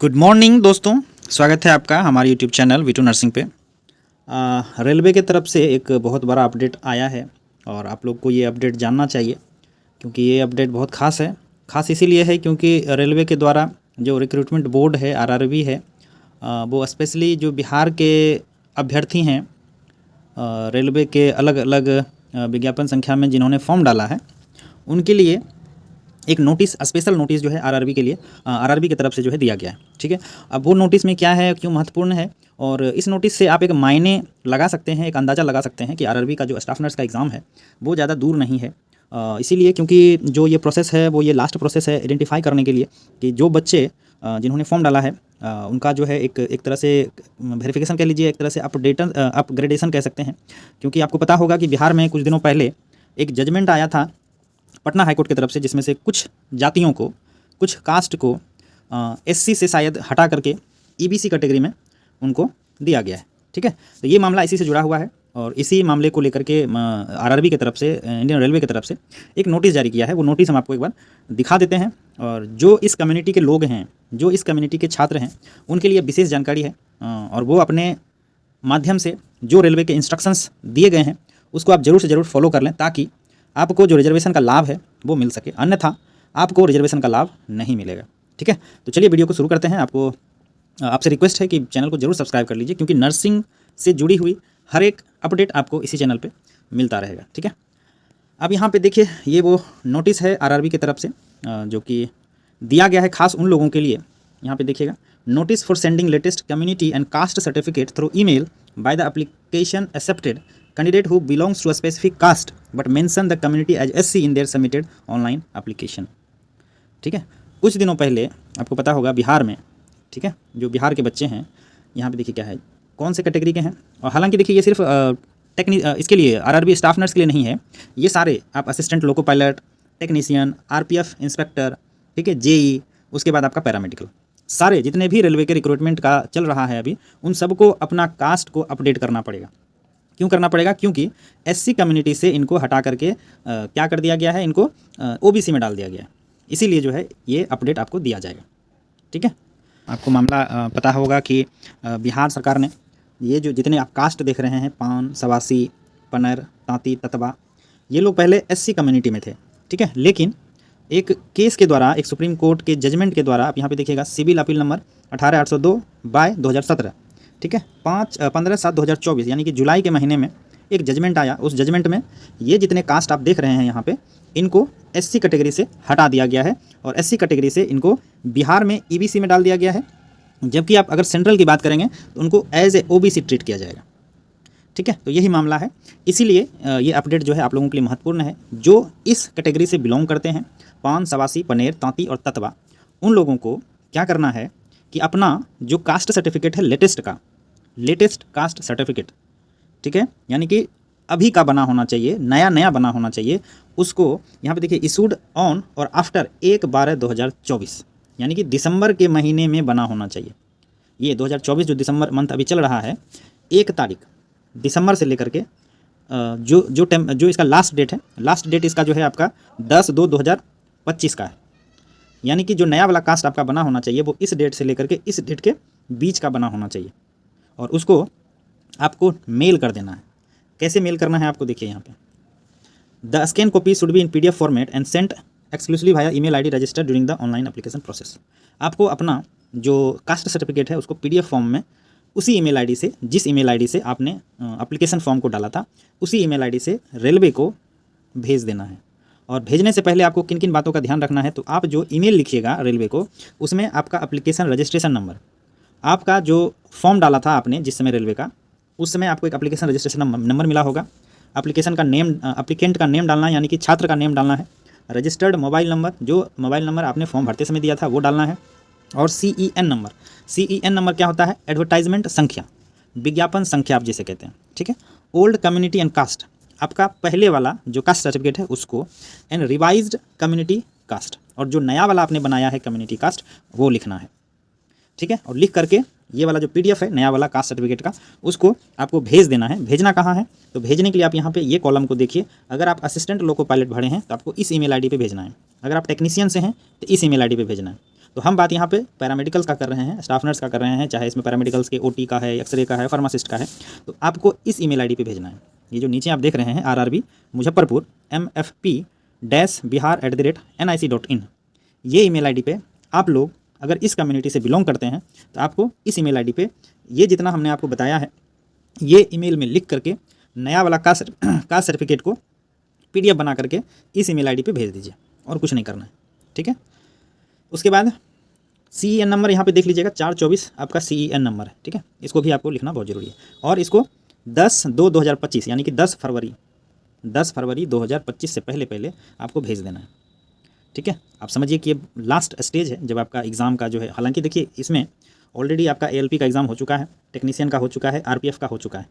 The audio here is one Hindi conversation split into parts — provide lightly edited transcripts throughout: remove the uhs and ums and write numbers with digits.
गुड मॉर्निंग दोस्तों, स्वागत है आपका हमारे यूट्यूब चैनल वीटू नर्सिंग पे। रेलवे की तरफ से एक बहुत बड़ा अपडेट आया है और आप लोग को ये अपडेट जानना चाहिए क्योंकि ये अपडेट बहुत ख़ास है। ख़ास इसीलिए है क्योंकि रेलवे के द्वारा जो रिक्रूटमेंट बोर्ड है आरआरबी है, वो स्पेशली जो बिहार के अभ्यर्थी हैं रेलवे के अलग अलग विज्ञापन संख्या में जिन्होंने फॉर्म डाला है उनके लिए एक नोटिस, स्पेशल नोटिस जो है आरआरबी के लिए आरआरबी की तरफ से जो है दिया गया है। ठीक है, अब वो नोटिस में क्या है, क्यों महत्वपूर्ण है, और इस नोटिस से आप एक मायने लगा सकते हैं, एक अंदाज़ा लगा सकते हैं कि आरआरबी का जो स्टाफ नर्स का एग्ज़ाम है वो ज़्यादा दूर नहीं है। इसीलिए क्योंकि जो ये प्रोसेस है वो ये लास्ट प्रोसेस है आइडेंटिफाई करने के लिए कि जो बच्चे जिन्होंने फॉर्म डाला है उनका जो है एक तरह से वेरिफिकेशन कह लीजिए, एक तरह से अपग्रेडेशन कह सकते हैं। क्योंकि आपको पता होगा कि बिहार में कुछ दिनों पहले एक जजमेंट आया था पटना हाईकोर्ट की तरफ से, जिसमें से कुछ जातियों को, कुछ कास्ट को एससी से शायद हटा करके ईबीसी कैटेगरी में उनको दिया गया है। ठीक है, तो ये मामला इसी से जुड़ा हुआ है और इसी मामले को लेकर के आरआरबी की तरफ से, इंडियन रेलवे की तरफ से एक नोटिस जारी किया है। वो नोटिस हम आपको एक बार दिखा देते हैं और जो इस कम्युनिटी के लोग हैं, जो इस कम्युनिटी के छात्र हैं, उनके लिए विशेष जानकारी है और वो अपने माध्यम से जो रेलवे के इंस्ट्रक्शंस दिए गए हैं उसको आप ज़रूर से ज़रूर फॉलो कर लें ताकि आपको जो रिजर्वेशन का लाभ है वो मिल सके, अन्यथा आपको रिजर्वेशन का लाभ नहीं मिलेगा। ठीक है, तो चलिए वीडियो को शुरू करते हैं। आपसे रिक्वेस्ट है कि चैनल को जरूर सब्सक्राइब कर लीजिए क्योंकि नर्सिंग से जुड़ी हुई हर एक अपडेट आपको इसी चैनल पे मिलता रहेगा। ठीक है, अब यहाँ पे देखिए, ये वो नोटिस है आरआरबी की तरफ से जो कि दिया गया है खास उन लोगों के लिए। यहाँ पे देखिएगा, notice for sending latest community and caste certificate through email by the application accepted candidate who belongs to a specific caste but mention the community as SC in their submitted online application। ठीक है, कुछ दिनों पहले आपको पता होगा बिहार में, ठीक है, जो बिहार के बच्चे हैं, यहाँ पे देखिए क्या है, कौन से कैटेगरी के हैं। और हालांकि देखिए ये सिर्फ इसके लिए आरआरबी स्टाफ नर्स के लिए नहीं है, ये सारे आप assistant loco pilot, technician, RPF inspector, ठीक है, जेई, उसके बाद आपका पैरामेडिकल, सारे जितने भी रेलवे के रिक्रूटमेंट का चल रहा है अभी, उन सबको अपना कास्ट को अपडेट करना पड़ेगा। क्यों करना पड़ेगा? क्योंकि एससी कम्युनिटी से इनको हटा करके क्या कर दिया गया है, इनको ओबीसी में डाल दिया गया है। इसीलिए जो है ये अपडेट आपको दिया जाएगा। ठीक है, आपको मामला पता होगा कि बिहार सरकार ने ये जो जितने आप कास्ट देख रहे हैं, पान, सवासी, पनर, तांती, ततबा, ये लोग पहले एससी कम्युनिटी में थे। ठीक है, लेकिन एक केस के द्वारा, एक सुप्रीम कोर्ट के जजमेंट के द्वारा, आप यहाँ पे देखिएगा सिविल अपील नंबर 18802/2017, ठीक है, 15/7/2024 यानी कि जुलाई के महीने में एक जजमेंट आया। उस जजमेंट में ये जितने कास्ट आप देख रहे हैं यहाँ पे, इनको एससी कैटेगरी से हटा दिया गया है और एससी कैटेगरी से इनको बिहार में ईबीसी में डाल दिया गया है। जबकि आप अगर सेंट्रल की बात करेंगे तो उनको एज ए ओबीसी ट्रीट किया जाएगा। ठीक है, तो यही मामला है। इसीलिए ये अपडेट जो है आप लोगों के लिए महत्वपूर्ण है। जो इस कैटेगरी से बिलोंग करते हैं, पान, सवासी, पनेर, तांती और ततवा, उन लोगों को क्या करना है कि अपना जो कास्ट सर्टिफिकेट है, लेटेस्ट कास्ट सर्टिफिकेट, ठीक है, यानी कि अभी का बना होना चाहिए, नया बना होना चाहिए, उसको यहाँ पे देखिए इशूड ऑन और आफ्टर 1/12/2024 यानी कि दिसंबर के महीने में बना होना चाहिए। ये 2024 जो दिसंबर मंथ अभी चल रहा है, 1 तारीख दिसंबर से लेकर के जो इसका लास्ट डेट है, लास्ट डेट इसका जो है आपका 10/2/2025 का है। यानी कि जो नया वाला कास्ट आपका बना होना चाहिए वो इस डेट से लेकर के इस डेट के बीच का बना होना चाहिए और उसको आपको मेल कर देना है। कैसे मेल करना है आपको देखिए यहाँ पे, the scan copy should be in PDF format and sent exclusively via email ID registered during the online application process. आपको अपना जो कास्ट सर्टिफिकेट है उसको पीडीएफ फॉर्म में उसी ईमेल आईडी से, जिस ईमेल आईडी से आपने एप्लीकेशन फॉर्म को डाला था, उसी ईमेल आईडी से रेलवे को भेज देना है। और भेजने से पहले आपको किन किन बातों का ध्यान रखना है, तो आप जो ईमेल लिखिएगा रेलवे को, उसमें आपका एप्लीकेशन रजिस्ट्रेशन नंबर, आपका जो फॉर्म डाला था आपने जिस समय रेलवे का, उस समय आपको एक एप्लीकेशन रजिस्ट्रेशन नंबर मिला होगा। एप्लीकेशन का नेम, एप्लीकेंट का नेम डालना है, यानी कि छात्र का नेम डालना है। रजिस्टर्ड मोबाइल नंबर, जो मोबाइल नंबर आपने फॉर्म भरते समय दिया था वो डालना है। और CEN नंबर क्या होता है? एडवर्टाइजमेंट संख्या, विज्ञापन संख्या आप जिसे कहते हैं। ठीक है, ओल्ड कम्युनिटी एंड कास्ट, आपका पहले वाला जो कास्ट सर्टिफिकेट है उसको, एंड रिवाइज्ड कम्युनिटी कास्ट, और जो नया वाला आपने बनाया है कम्युनिटी कास्ट वो लिखना है। ठीक है, और लिख करके ये वाला जो PDF है नया वाला कास्ट सर्टिफिकेट का, उसको आपको भेज देना है। भेजना कहाँ है? तो भेजने के लिए आप यहाँ पे ये कॉलम को देखिए। अगर आप असिस्टेंट लोको पायलट भरे हैं तो आपको इस ईमेल आईडी पे भेजना है। अगर आप टेक्नीशियन से हैं तो इस ईमेल आईडी पे भेजना है। तो हम बात यहाँ पे पैरामेडिकल्स का कर रहे हैं, स्टाफ नर्स का कर रहे हैं, चाहे इसमें पैरामेडिकल्स के ओटी का है, एक्सरे का है, फार्मासिस्ट का है। तो आपको इस ईमेल आईडी पे भेजना है। ये जो नीचे आप देख रहे हैं RRB मुजफ्फरपुर MFP-bihar@nic.in, ये ईमेल आईडी पे आप लोग अगर इस कम्युनिटी से बिलोंग करते हैं तो आपको इस ईमेल आईडी पे ये जितना हमने आपको बताया है ये ईमेल में लिख करके नया वाला कास्ट सर्टिफिकेट को PDF बना करके इस ईमेल आईडी पे भेज दीजिए, और कुछ नहीं करना है, ठीक है। उसके बाद CEN नंबर यहाँ पे देख लीजिएगा, 424 आपका CEN नंबर है, ठीक है। इसको भी आपको लिखना बहुत ज़रूरी है, और इसको 10/2/2025 यानी कि 10 फरवरी 2025 से पहले आपको भेज देना है, ठीक है। आप समझिए कि ये लास्ट स्टेज है जब आपका एग्ज़ाम का जो है, हालांकि देखिए इसमें ऑलरेडी आपका ALP का एग्ज़ाम हो चुका है, टेक्नीशियन का हो चुका है, RPF का हो चुका है,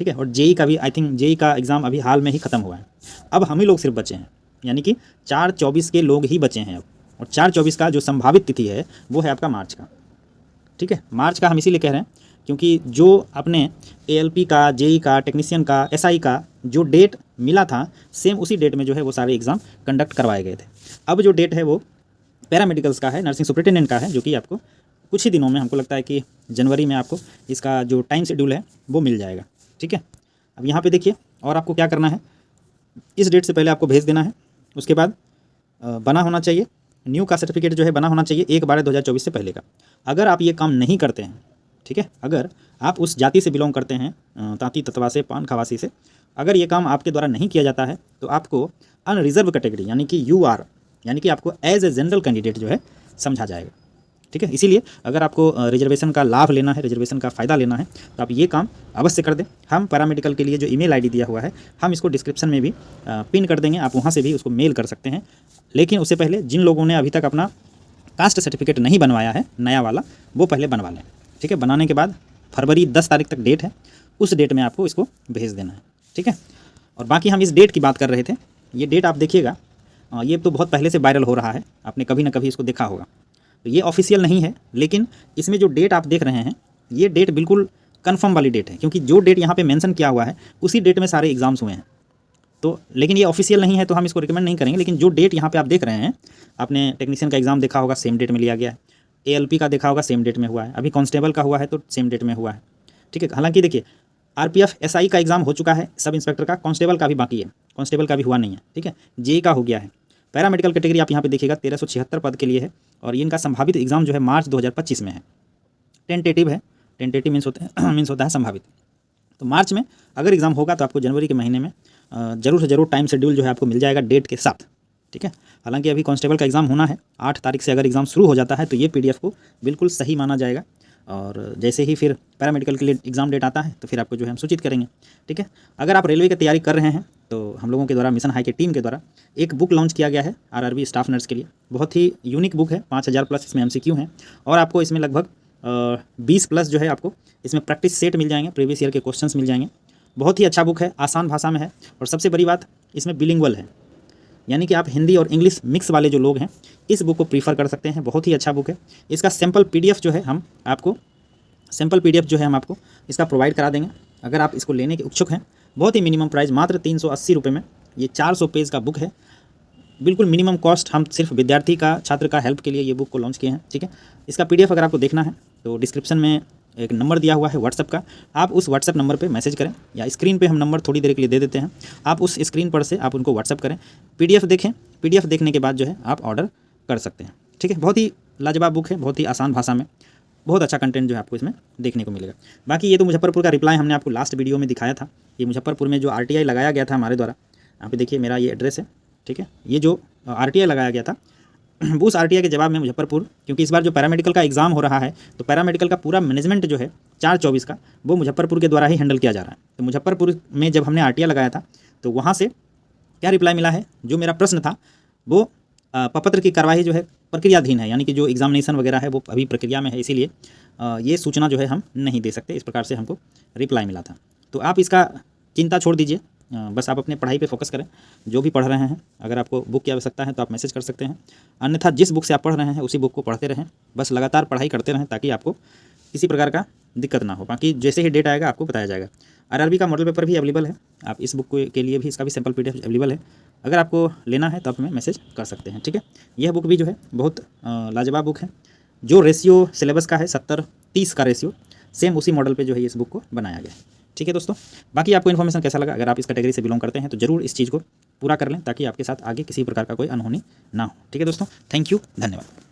ठीक है, और JEE का भी, आई थिंक JEE का एग्ज़ाम अभी हाल में ही ख़त्म हुआ है। अब हम ही लोग सिर्फ बचे हैं, यानी कि 4/24 के लोग ही बचे हैं अब, और 4/24 का जो संभावित तिथि है वो है आपका मार्च का, ठीक है। मार्च का हम इसीलिए कह रहे हैं क्योंकि जो अपने ALP का, JEE का, टेक्नीशियन का, SI का जो डेट मिला था सेम उसी डेट में जो है वो सारे एग्ज़ाम कंडक्ट करवाए गए थे। अब जो डेट है वो पैरामेडिकल्स का है, नर्सिंग सुपरिटेंडेंट का है, जो कि आपको कुछ ही दिनों में, हमको लगता है कि जनवरी में आपको इसका जो टाइम शेड्यूल है वो मिल जाएगा, ठीक है। अब यहाँ पे देखिए, और आपको क्या करना है, इस डेट से पहले आपको भेज देना है। उसके बाद बना होना चाहिए, न्यू का सर्टिफिकेट जो है बना होना चाहिए 1/12/2024 से पहले का। अगर आप ये काम नहीं करते हैं, ठीक है, अगर आप उस जाति से बिलोंग करते हैं, तांती ततवा से, पान खवासी से, अगर ये काम आपके द्वारा नहीं किया जाता है तो आपको अनरिजर्व कैटेगरी यानी कि UR, यानी कि आपको एज ए जनरल कैंडिडेट जो है समझा जाएगा, ठीक है। इसीलिए अगर आपको रिजर्वेशन का लाभ लेना है, रिजर्वेशन का फ़ायदा लेना है, तो आप ये काम अवश्य कर दें। हम पैरामेडिकल के लिए जो ईमेल आईडी दिया हुआ है हम इसको डिस्क्रिप्शन में भी पिन कर देंगे, आप वहाँ से भी उसको मेल कर सकते हैं। लेकिन उससे पहले जिन लोगों ने अभी तक अपना कास्ट सर्टिफिकेट नहीं बनवाया है नया वाला, वो पहले बनवा लें, ठीक है। बनाने के बाद फरवरी 10 तारीख तक डेट है, उस डेट में आपको इसको भेज देना है, ठीक है। और बाकी हम इस डेट की बात कर रहे थे, ये डेट आप देखिएगा, ये तो बहुत पहले से वायरल हो रहा है, आपने कभी ना कभी इसको देखा होगा। तो ये ऑफिशियल नहीं है, लेकिन इसमें जो डेट आप देख रहे हैं ये डेट बिल्कुल कंफर्म वाली डेट है, क्योंकि जो डेट यहाँ पे मेंशन किया हुआ है उसी डेट में सारे एग्जाम्स हुए हैं। तो लेकिन ये ऑफिशियल नहीं है तो हम इसको रिकमेंड नहीं करेंगे, लेकिन जो डेट यहाँ पे आप देख रहे हैं, आपने टेक्नीशियन का एग्ज़ाम देखा होगा सेम डेट में लिया गया है, ALP का देखा होगा सेम डेट में हुआ है, अभी कांस्टेबल का हुआ है तो सेम डेट में हुआ है, ठीक है। हालांकि देखिए RPF SI का एग्ज़ाम हो चुका है, सब इंस्पेक्टर का, कांस्टेबल का भी बाकी है, कांस्टेबल का भी हुआ नहीं है, ठीक है। JEE का हो गया है। पैरामेडिकल कैटेगरी आप यहाँ पे देखिएगा 1376 पद के लिए है, और ये इनका संभावित एग्ज़ाम जो है मार्च 2025 में है। टेंटेटिव है, टेंटेटिव मीन्स होता है संभावित। तो मार्च में अगर एग्ज़ाम होगा तो आपको जनवरी के महीने में ज़रूर से ज़रूर टाइम शेड्यूल जो है आपको मिल जाएगा डेट के साथ, ठीक है। हालांकि अभी कांस्टेबल का एग्ज़ाम होना है, 8 तारीख से अगर एग्ज़ाम शुरू हो जाता है तो ये PDF को बिल्कुल सही माना जाएगा, और जैसे ही फिर पैरामेडिकल के लिए एग्ज़ाम डेट आता है तो फिर आपको जो है हम सूचित करेंगे, ठीक है। अगर आप रेलवे की तैयारी कर रहे हैं तो हम लोगों के द्वारा, मिशन हाई की टीम के द्वारा एक बुक लॉन्च किया गया है RRB स्टाफ नर्स के लिए। बहुत ही यूनिक बुक है, 5000 प्लस इसमें MCQ हैं, और आपको इसमें लगभग 20 प्लस जो है आपको इसमें प्रैक्टिस सेट मिल जाएंगे, प्रीवियस ईयर के क्वेश्चंस मिल जाएंगे। बहुत ही अच्छा बुक है, आसान भाषा में है, और सबसे बड़ी बात इसमें बिलिंगुअल है, यानी कि आप हिंदी और इंग्लिश मिक्स वाले जो लोग हैं इस बुक को प्रीफर कर सकते हैं। बहुत ही अच्छा बुक है। इसका सैम्पल PDF जो है हम आपको इसका प्रोवाइड करा देंगे, अगर आप इसको लेने के इच्छुक हैं। बहुत ही मिनिमम प्राइस, मात्र 380 रुपये में ये 400 पेज का बुक है, बिल्कुल मिनिमम कॉस्ट। हम सिर्फ विद्यार्थी का, छात्र का हेल्प के लिए ये बुक को लॉन्च किए हैं, ठीक है। इसका PDF अगर आपको देखना है तो डिस्क्रिप्शन में एक नंबर दिया हुआ है व्हाट्सएप का, आप उस व्हाट्सएप नंबर पे मैसेज करें, या स्क्रीन पे हम नंबर थोड़ी देर के लिए दे देते हैं, आप उस स्क्रीन पर से आप उनको व्हाट्सएप करें, PDF देखें, PDF देखने के बाद जो है आप ऑर्डर कर सकते हैं, ठीक है। बहुत ही लाजवाब बुक है, बहुत ही आसान भाषा में, बहुत अच्छा कंटेंट जो है आपको इसमें देखने को मिलेगा। बाकी ये तो मुजफ्फरपुर का रिप्लाई हमने आपको लास्ट वीडियो में दिखाया था। ये मुजफ्फरपुर में जो RTI लगाया गया था हमारे द्वारा, यहाँ पे देखिए मेरा ये एड्रेस है, ठीक है। ये जो RTI लगाया गया था उस RTI के जवाब में मुजफ्फरपुर, क्योंकि इस बार जो पैरामेडिकल का एग्ज़ाम हो रहा है तो पैरामेडिकल का पूरा मैनेजमेंट जो है 4/24 का वो मुजफ्फरपुर के द्वारा ही हैंडल किया जा रहा है। तो मुजफ्फरपुर में जब हमने RTI लगाया था तो वहाँ से क्या रिप्लाई मिला है, जो मेरा प्रश्न था वो प्रपत्र की कार्रवाई जो है प्रक्रियाधीन है, यानी कि जो एग्जामिनेशन वगैरह है वो अभी प्रक्रिया में है, इसीलिए ये सूचना जो है हम नहीं दे सकते, इस प्रकार से हमको रिप्लाई मिला था। तो आप इसका चिंता छोड़ दीजिए, बस आप अपने पढ़ाई पे फोकस करें, जो भी पढ़ रहे हैं। अगर आपको बुक की आवश्यकता है तो आप मैसेज कर सकते हैं, अन्यथा जिस बुक से आप पढ़ रहे हैं उसी बुक को पढ़ते रहें, बस लगातार पढ़ाई करते रहें ताकि आपको किसी प्रकार का दिक्कत ना हो। बाकी जैसे ही डेट आएगा आपको बताया जाएगा। RRB का मॉडल पेपर भी अवेलेबल है, आप इस बुक के लिए भी इसका भी सैम्पल PDF अवेलेबल है, अगर आपको लेना है तो आप हमें मैसेज कर सकते हैं, ठीक है। यह बुक भी जो है बहुत लाजवाब बुक है, जो रेशियो सिलेबस का है 70-30 का रेशियो, सेम उसी मॉडल पे जो है इस बुक को बनाया गया है। ठीक है दोस्तों, बाकी आपको इन्फॉर्मेशन कैसा लगा? अगर आप इस कैटेगरी से बिलोंग करते हैं तो जरूर इस चीज़ को पूरा कर लें ताकि आपके साथ आगे किसी प्रकार का कोई अनहोनी ना हो। ठीक है दोस्तों, थैंक यू, धन्यवाद।